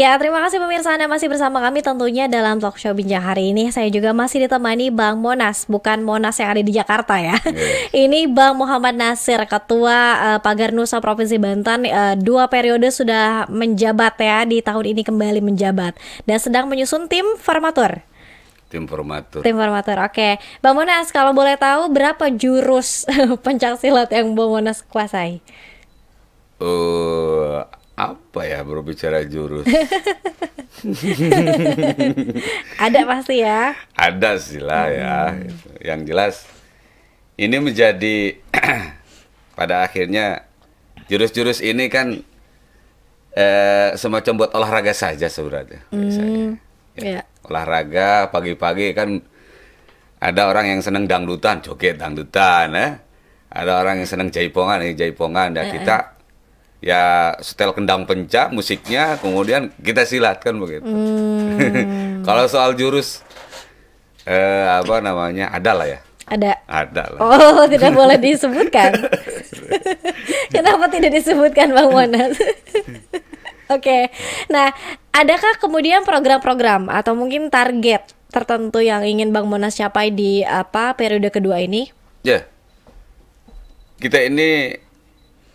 Ya, terima kasih pemirsa, Anda masih bersama kami tentunya dalam talk show Bincang hari ini. Saya juga masih ditemani Bang Monas, bukan Monas yang ada di Jakarta ya. Ini Bang Muhammad Nasir, Ketua Pagar Nusa Provinsi Banten. 2 periode sudah menjabat ya, di tahun ini kembali menjabat dan sedang menyusun tim formatur. Tim formatur. Tim formatur, oke. Bang Monas, kalau boleh tahu berapa jurus pencaksilat yang Bang Monas kuasai? Apa ya berbicara jurus? Ada pasti ya. Ada sih lah ya. Yang jelas ini menjadi pada akhirnya jurus-jurus ini kan semacam buat olahraga saja sebenarnya. Ya. Olahraga pagi-pagi kan ada orang yang senang dangdutan, joget dangdutan, ada orang yang senang jaipongan, jaipongan. Dan kita ya setel kendang pencak musiknya, kemudian kita silat kan begitu. Kalau soal jurus apa namanya, ada lah ya. Ada lah. Oh, tidak boleh disebutkan. Kenapa tidak disebutkan, Bang Monas? Oke. Nah, adakah kemudian program-program atau mungkin target tertentu yang ingin Bang Monas capai di periode kedua ini? Ya. Kita ini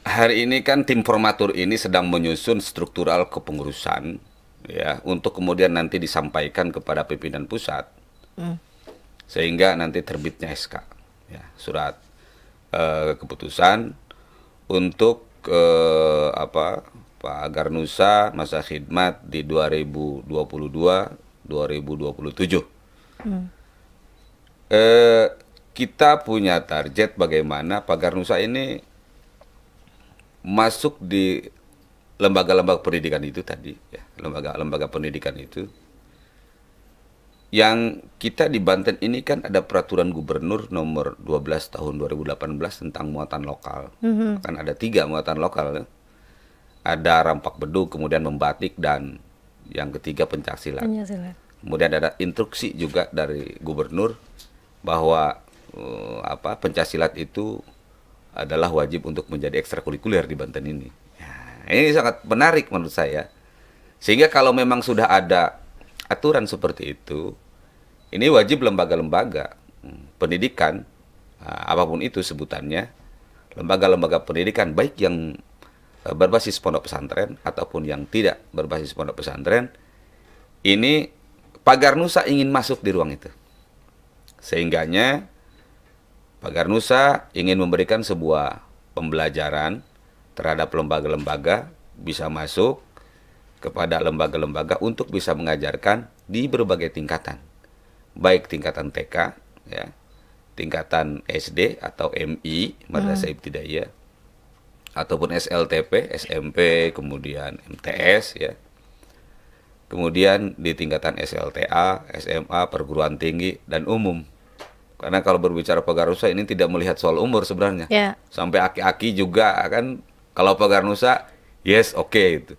hari ini kan tim formatur ini sedang menyusun struktural kepengurusan ya, untuk kemudian nanti disampaikan kepada pimpinan pusat. Sehingga nanti terbitnya SK ya, surat keputusan untuk Pagar Nusa masa khidmat di 2022-2027. Kita punya target bagaimana Pagar Nusa ini masuk di lembaga-lembaga pendidikan itu tadi ya, lembaga-lembaga pendidikan itu. Yang kita di Banten ini kan ada peraturan gubernur nomor 12 tahun 2018 tentang muatan lokal. Kan ada 3 muatan lokal. Ada rampak bedug, kemudian membatik, dan yang ketiga pencaksilat. Kemudian ada instruksi juga dari gubernur bahwa pencaksilat itu adalah wajib untuk menjadi ekstrakurikuler di Banten ini. Ya, ini sangat menarik menurut saya. Sehingga kalau memang sudah ada aturan seperti itu, ini wajib lembaga-lembaga pendidikan, apapun itu sebutannya, lembaga-lembaga pendidikan, baik yang berbasis pondok pesantren ataupun yang tidak berbasis pondok pesantren, ini Pagar Nusa ingin masuk di ruang itu. Sehingganya Pagar Nusa ingin memberikan sebuah pembelajaran terhadap lembaga-lembaga, bisa masuk kepada lembaga-lembaga untuk bisa mengajarkan di berbagai tingkatan. Baik tingkatan TK, ya, tingkatan SD atau MI, Madrasah Ibtidaiyah, ataupun SLTP, SMP, kemudian MTS, ya. Kemudian di tingkatan SLTA, SMA, perguruan tinggi, dan umum. Karena kalau berbicara Pagar Nusa ini tidak melihat soal umur sebenarnya. Sampai aki-aki juga kan, kalau Pagar Nusa, yes, oke itu.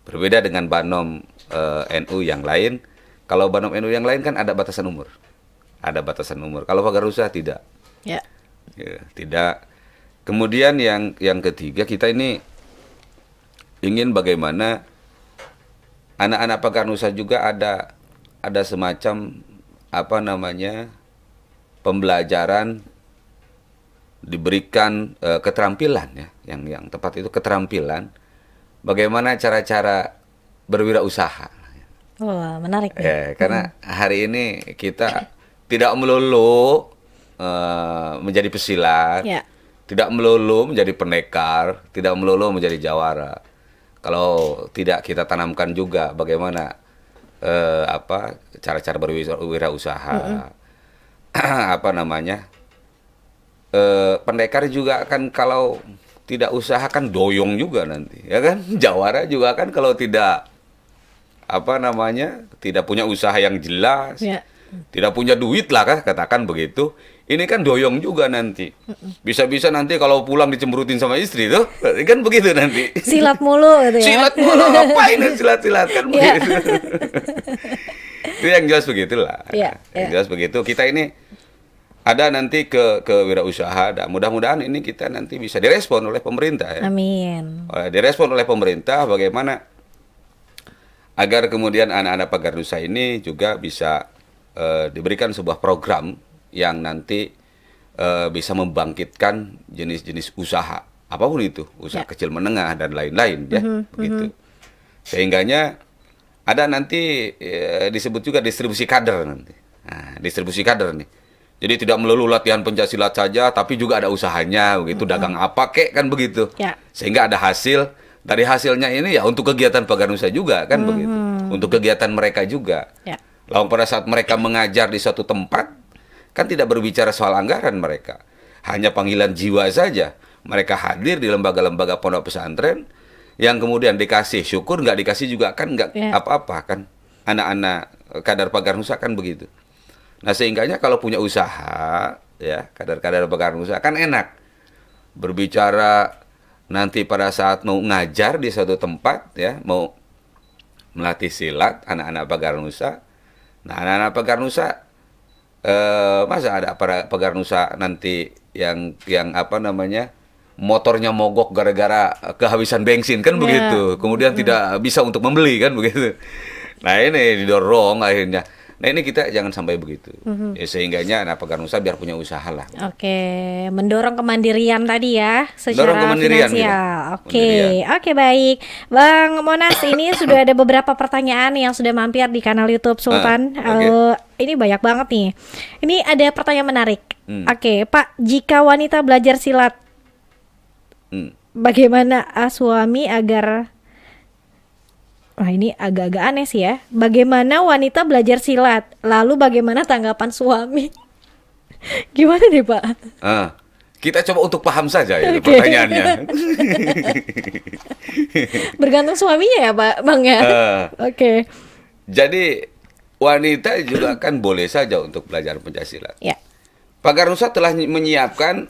Berbeda dengan Banom NU yang lain. Kalau Banom NU yang lain kan ada batasan umur. Ada batasan umur. Kalau Pagar Nusa tidak. Ya, tidak. Kemudian yang ketiga, kita ini ingin bagaimana anak-anak Pagar Nusa juga ada semacam pembelajaran, diberikan keterampilan ya, yang tepat itu keterampilan bagaimana cara-cara berwirausaha. Wah, menarik. Karena hari ini kita tidak melulu menjadi pesilat, tidak melulu menjadi pendekar, tidak melulu menjadi jawara. Kalau tidak kita tanamkan juga bagaimana cara-cara berwirausaha. Pendekar juga kan kalau tidak usaha kan doyong juga nanti, ya kan? Jawara juga kan kalau tidak tidak punya usaha yang jelas, tidak punya duit lah katakan begitu. Ini kan doyong juga nanti. Bisa-bisa nanti kalau pulang dicemberutin sama istri tuh, kan begitu nanti. Silat mulu gitu ya. Silat mulu, ngapain silat-silat kan begitu. Itu yang jelas begitulah. Yang jelas begitu. Kita ini ada nanti ke wirausaha, dan mudah-mudahan ini kita nanti bisa direspon oleh pemerintah ya. Amin. Direspon oleh pemerintah bagaimana agar kemudian anak-anak pagar nusa ini juga bisa diberikan sebuah program yang nanti bisa membangkitkan jenis-jenis usaha apapun itu, usaha kecil menengah dan lain-lain ya, begitu. Sehingganya ada nanti disebut juga distribusi kader nanti. Nah, distribusi kader nih. Jadi tidak melulu latihan pencaksilat saja, tapi juga ada usahanya, begitu. Dagang apa kek kan begitu. Ya. Sehingga ada hasil. Dari hasilnya ini ya untuk kegiatan pagar nusa juga kan begitu. Untuk kegiatan mereka juga. Ya. Lalu pada saat mereka mengajar di suatu tempat, kan tidak berbicara soal anggaran mereka. Hanya panggilan jiwa saja. Mereka hadir di lembaga-lembaga pondok pesantren, yang kemudian dikasih syukur, nggak dikasih juga kan nggak apa-apa kan. Anak-anak kadar pagar nusa kan begitu. Nah sehingganya kalau punya usaha, ya kadar-kadar pagar nusa kan enak. Berbicara nanti pada saat mau ngajar di suatu tempat, ya mau melatih silat anak-anak pagar nusa. Nah anak-anak pagar nusa, masa ada pagar nusa nanti yang apa namanya, motornya mogok gara-gara kehabisan bensin kan begitu, kemudian tidak bisa untuk membeli kan begitu. Nah ini didorong akhirnya. Nah ini kita jangan sampai begitu. Ya, sehingganya anak pagar nusa biar punya usaha lah. Oke, mendorong kemandirian tadi ya secara finansial. Gitu. Oke, baik. Bang Monas, ini sudah ada beberapa pertanyaan yang sudah mampir di kanal YouTube Sultan. Ini banyak banget nih. Ini ada pertanyaan menarik. Oke, Pak, jika wanita belajar silat, bagaimana suami agar... Wah ini agak-agak aneh sih ya. Bagaimana wanita belajar silat? Lalu bagaimana tanggapan suami? Gimana nih Pak? Kita coba untuk paham saja ya pertanyaannya. Bergantung suaminya ya Pak, Bang ya. Oke. Jadi wanita juga kan boleh saja untuk belajar pencaksilat. Ya. Pagar nusa telah menyiapkan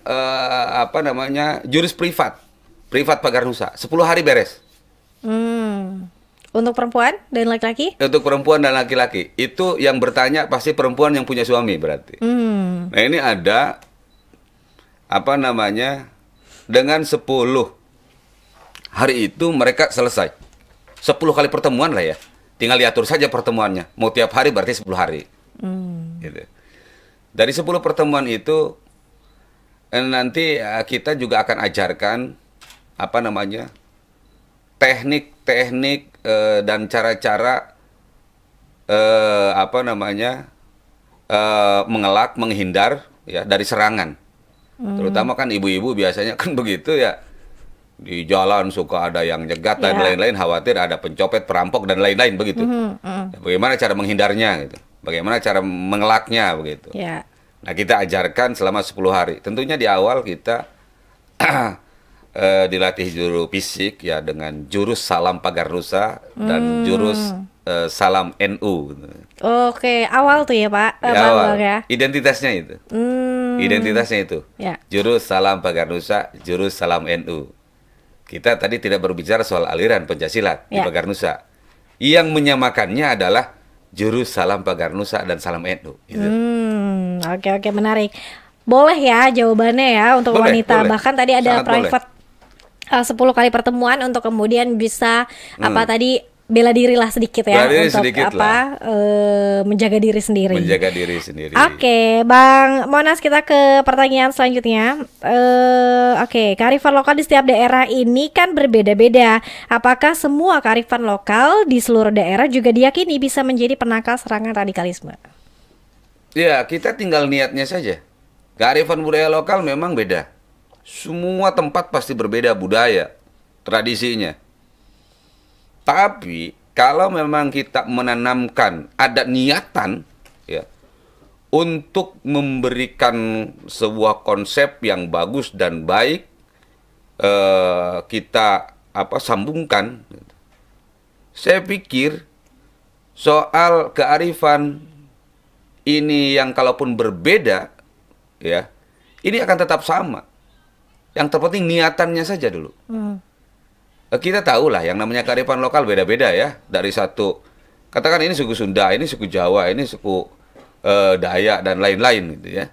apa namanya, jurus privat pagar nusa. 10 hari beres. Untuk perempuan dan laki-laki? Untuk perempuan dan laki-laki. Itu yang bertanya pasti perempuan yang punya suami berarti. Nah ini ada, apa namanya, dengan 10 hari itu mereka selesai. 10 kali pertemuan lah ya. Tinggal diatur saja pertemuannya. Mau tiap hari berarti 10 hari. Gitu. Dari 10 pertemuan itu, nanti kita juga akan ajarkan, apa namanya, teknik-teknik dan cara-cara apa namanya, mengelak, menghindar ya dari serangan. Terutama kan ibu-ibu biasanya kan begitu ya, di jalan suka ada yang nyegat dan lain-lain, khawatir ada pencopet, perampok dan lain-lain begitu. Bagaimana cara menghindarnya gitu, bagaimana cara mengelaknya begitu. Nah kita ajarkan selama 10 hari. Tentunya di awal kita dilatih jurus fisik ya dengan jurus salam pagar nusa dan jurus salam NU. Oke, awal tuh ya Pak. Awal. Ya. Identitasnya itu. Identitasnya itu. Ya. Jurus salam pagar nusa, jurus salam NU. Kita tadi tidak berbicara soal aliran pencaksilat di pagar nusa. Yang menyamakannya adalah jurus salam pagar nusa dan salam NU. Gitu. Oke, menarik. Boleh ya jawabannya ya untuk wanita. Boleh. Bahkan tadi ada sangat private 10 kali pertemuan untuk kemudian bisa apa tadi bela diri lah sedikit ya, untuk apa menjaga diri sendiri. Menjaga diri sendiri. Oke, Bang Monas, kita ke pertanyaan selanjutnya. Oke, kearifan lokal di setiap daerah ini kan berbeda-beda. Apakah semua kearifan lokal di seluruh daerah juga diyakini bisa menjadi penangkal serangan radikalisme? Ya, kita tinggal niatnya saja. Kearifan budaya lokal memang beda. Semua tempat pasti berbeda budaya, tradisinya. Tapi kalau memang kita menanamkan ada niatan ya untuk memberikan sebuah konsep yang bagus dan baik, kita sambungkan. Saya pikir soal kearifan ini yang kalaupun berbeda ya, ini akan tetap sama. Yang terpenting niatannya saja dulu. Kita tahu lah yang namanya kearifan lokal beda-beda ya. Dari satu, katakan ini suku Sunda, ini suku Jawa, ini suku Dayak dan lain-lain gitu ya.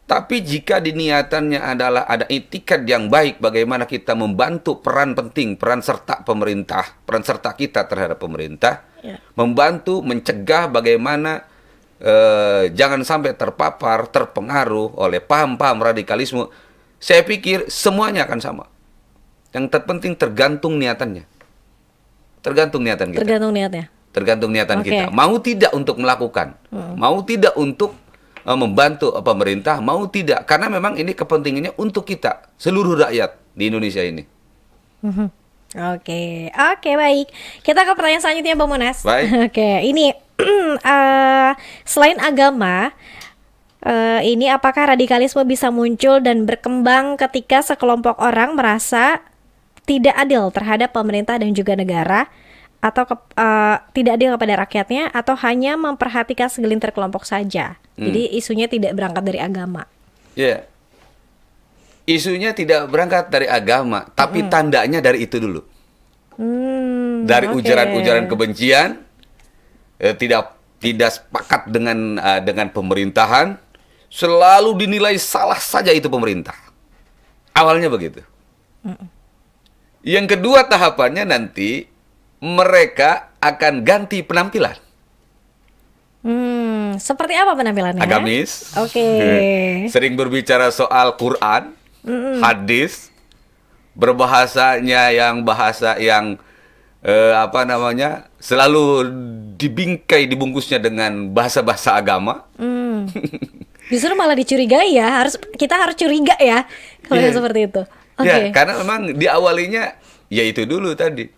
Tapi jika diniatannya adalah ada itikat yang baik, bagaimana kita membantu peran penting, peran serta pemerintah, peran serta kita terhadap pemerintah, membantu mencegah bagaimana jangan sampai terpapar, terpengaruh oleh paham-paham radikalisme. Saya pikir semuanya akan sama. Yang terpenting tergantung niatannya. Tergantung niatan kita. Tergantung niatnya. Tergantung niatan kita. Mau tidak untuk melakukan, mau tidak untuk membantu pemerintah, mau tidak. Karena memang ini kepentingannya untuk kita, seluruh rakyat di Indonesia ini. Oke, baik. Kita ke pertanyaan selanjutnya, Bang Monas. Baik. Oke, ini selain agama, ini apakah radikalisme bisa muncul dan berkembang ketika sekelompok orang merasa tidak adil terhadap pemerintah dan juga negara, atau tidak adil kepada rakyatnya, atau hanya memperhatikan segelintir kelompok saja? Jadi isunya tidak berangkat dari agama. Ya, isunya tidak berangkat dari agama, tapi tandanya dari itu dulu. Dari ujaran-ujaran kebencian, tidak sepakat dengan pemerintahan, selalu dinilai salah saja itu pemerintah. Awalnya begitu. Yang kedua tahapannya nanti mereka akan ganti penampilan. Seperti apa penampilannya? Agamis. Sering berbicara soal Quran, hadis, berbahasanya yang bahasa yang selalu dibungkusnya dengan bahasa-bahasa agama. Justru malah dicurigai ya, kita harus curiga ya kalau yang seperti itu. Ya, karena memang diawalinya ya itu dulu tadi.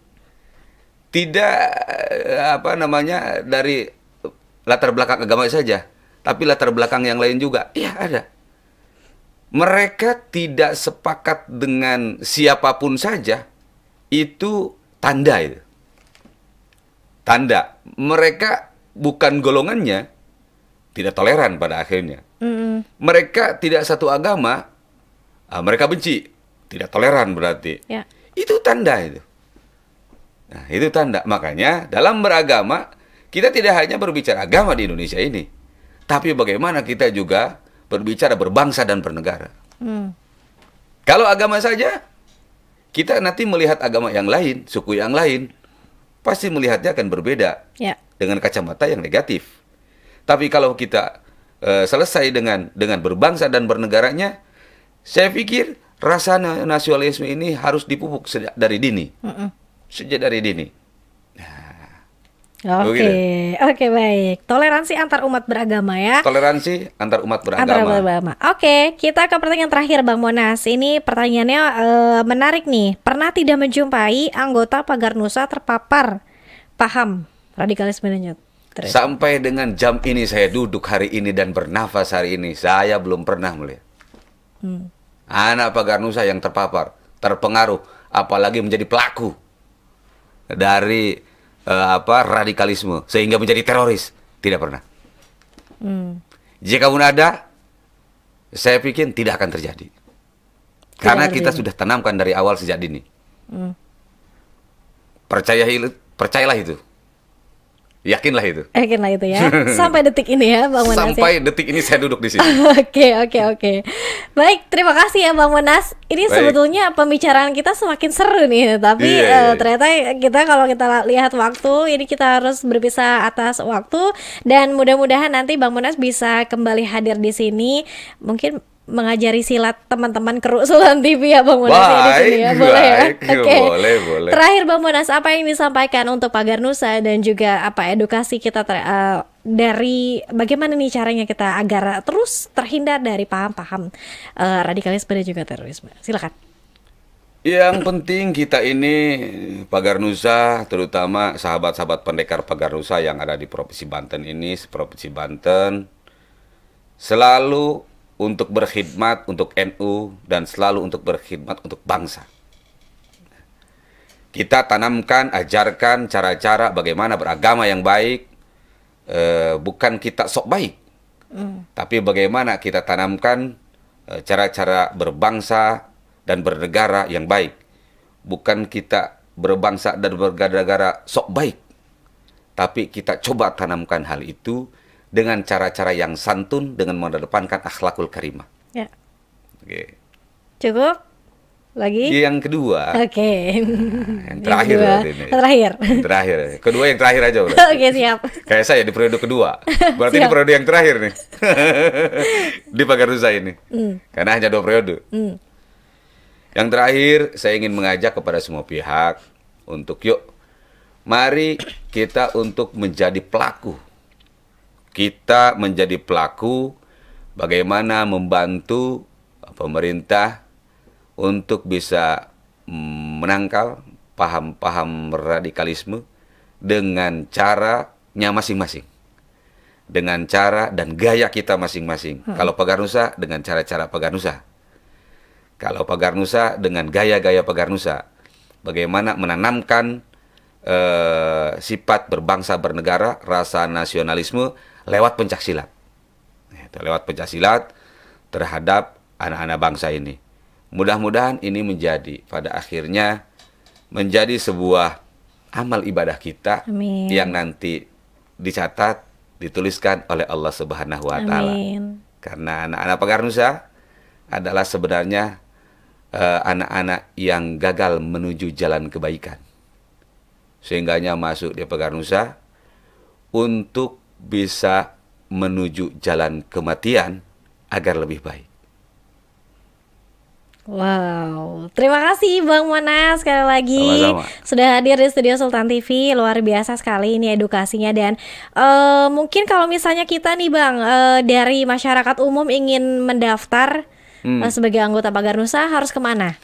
Tidak dari latar belakang agama saja, tapi latar belakang yang lain juga. Iya, ada. Mereka tidak sepakat dengan siapapun saja, itu tanda itu. Tanda. Mereka bukan golongannya, tidak toleran pada akhirnya. Mereka tidak satu agama, mereka benci. Tidak toleran berarti. Ya. Itu tanda itu. Nah, itu tanda. Makanya dalam beragama, kita tidak hanya berbicara agama di Indonesia ini, tapi bagaimana kita juga berbicara berbangsa dan bernegara. Kalau agama saja, kita nanti melihat agama yang lain, suku yang lain, pasti melihatnya akan berbeda dengan kacamata yang negatif. Tapi kalau kita selesai dengan berbangsa dan bernegaranya, saya pikir rasa nasionalisme ini harus dipupuk sejak dari dini. Sejak dari dini. Oke, baik. Toleransi antar umat beragama ya. Toleransi antar umat beragama. Oke, kita ke pertanyaan terakhir, Bang Monas. Ini pertanyaannya menarik nih. Pernah tidak menjumpai anggota Pagar Nusa terpapar paham radikalisme dan sampai dengan jam ini saya duduk hari ini dan bernafas hari ini, saya belum pernah melihat anak Pagar Nusa yang terpapar, terpengaruh, apalagi menjadi pelaku dari radikalisme sehingga menjadi teroris. Tidak pernah. Jika pun ada, saya pikir tidak akan terjadi. Karena kita sudah tanamkan dari awal sejak dini. Percayalah itu. Yakinlah itu. Yakinlah itu ya. Sampai detik ini ya, Bang Monas. Sampai detik ini saya duduk di sini. Oke. Baik, terima kasih ya, Bang Monas. Ini sebetulnya pembicaraan kita semakin seru nih, tapi ternyata kalau kita lihat waktu, ini kita harus berpisah atas waktu, dan mudah-mudahan nanti Bang Monas bisa kembali hadir di sini, mungkin mengajari silat teman-teman kru Sulan TV ya, Bang Monas di sini ya. Boleh ya? Oke. Boleh. Terakhir, Bang Monas, apa yang disampaikan untuk Pagar Nusa dan juga edukasi kita dari bagaimana nih caranya kita agar terus terhindar dari paham-paham radikalisme dan juga terorisme. Silakan. Yang penting kita ini Pagar Nusa, terutama sahabat-sahabat pendekar Pagar Nusa yang ada di Provinsi Banten ini, selalu untuk berkhidmat untuk NU dan selalu untuk berkhidmat untuk bangsa. Kita tanamkan, ajarkan cara-cara bagaimana beragama yang baik, bukan kita sok baik, tapi bagaimana kita tanamkan cara-cara berbangsa dan bernegara yang baik. Bukan kita berbangsa dan bernegara sok baik, tapi kita coba tanamkan hal itu dengan cara-cara yang santun, dengan mengedepankan akhlakul karimah. Ya. Oke. Cukup? Lagi? Yang kedua. Oke. Yang terakhir berarti ini. Terakhir. Yang terakhir. Kedua yang terakhir aja udah. Oke, siap. Kayak saya di periode kedua. Berarti ini periode yang terakhir nih. Di Paganusa ini. Karena hanya 2 periode. Yang terakhir saya ingin mengajak kepada semua pihak untuk yuk mari kita untuk menjadi pelaku. Kita menjadi pelaku bagaimana membantu pemerintah untuk bisa menangkal paham-paham radikalisme dengan caranya masing-masing. Dengan cara dan gaya kita masing-masing. Kalau Paganusa dengan cara-cara Paganusa. Kalau Paganusa dengan gaya-gaya Paganusa. Bagaimana menanamkan sifat berbangsa bernegara, rasa nasionalisme lewat pencaksilat. Lewat pencaksilat terhadap anak-anak bangsa ini. Mudah-mudahan ini menjadi pada akhirnya menjadi sebuah amal ibadah kita. Amin. Yang nanti dicatat, dituliskan oleh Allah Subhanahu wa taala. Karena anak-anak Paganusa adalah sebenarnya anak-anak yang gagal menuju jalan kebaikan. Sehingganya masuk di Paganusa untuk bisa menuju jalan kematian agar lebih baik. Wow, terima kasih Bang Monas sekali lagi. Sama-sama. Sudah hadir di studio Sultan TV. Luar biasa sekali ini edukasinya. Dan mungkin kalau misalnya kita nih Bang, dari masyarakat umum ingin mendaftar sebagai anggota Paganusa, harus kemana?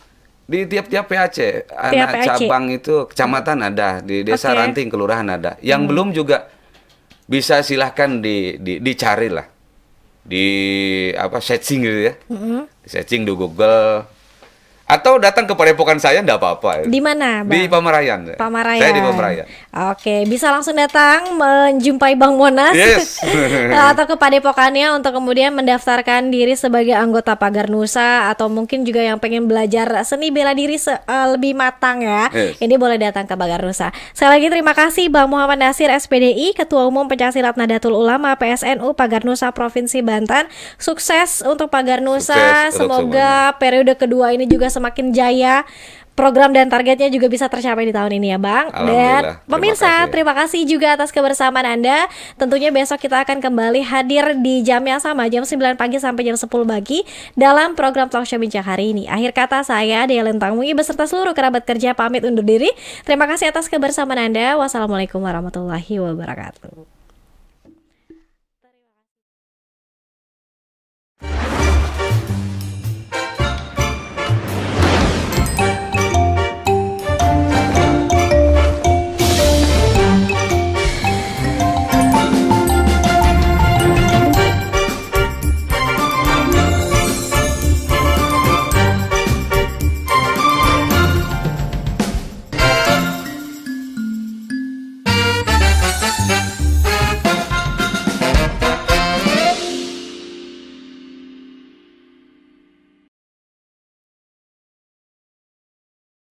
Di tiap-tiap PAC, anak cabang itu kecamatan ada, di desa Ranting kelurahan ada. Yang belum juga bisa silahkan dicari lah, di searching gitu ya, di searching di Google. Atau datang ke padepokan saya, enggak apa-apa. Di mana, Bang? Di Pamarayan. Pamarayan. Saya di Pamarayan. Oke, bisa langsung datang menjumpai Bang Monas. Yes. Atau ke padepokannya untuk kemudian mendaftarkan diri sebagai anggota Paganusa, atau mungkin juga yang pengen belajar seni bela diri lebih matang ya. Yes. Ini boleh datang ke Paganusa. Sekali lagi terima kasih Bang Muhammad Nasir SPDI, Ketua Umum Pencaksilat Nahdlatul Ulama PSNU Paganusa Provinsi Banten. Sukses untuk Paganusa. Semoga periode kedua ini juga semakin jaya, program dan targetnya juga bisa tercapai di tahun ini ya Bang. Dan pemirsa, terima kasih juga atas kebersamaan Anda. Tentunya besok kita akan kembali hadir di jam yang sama, jam 9 pagi sampai jam 10 pagi dalam program Talkshow Bincang hari ini. Akhir kata, saya Dea Lintang Mui beserta seluruh kerabat kerja pamit undur diri. Terima kasih atas kebersamaan Anda. Wassalamualaikum warahmatullahi wabarakatuh.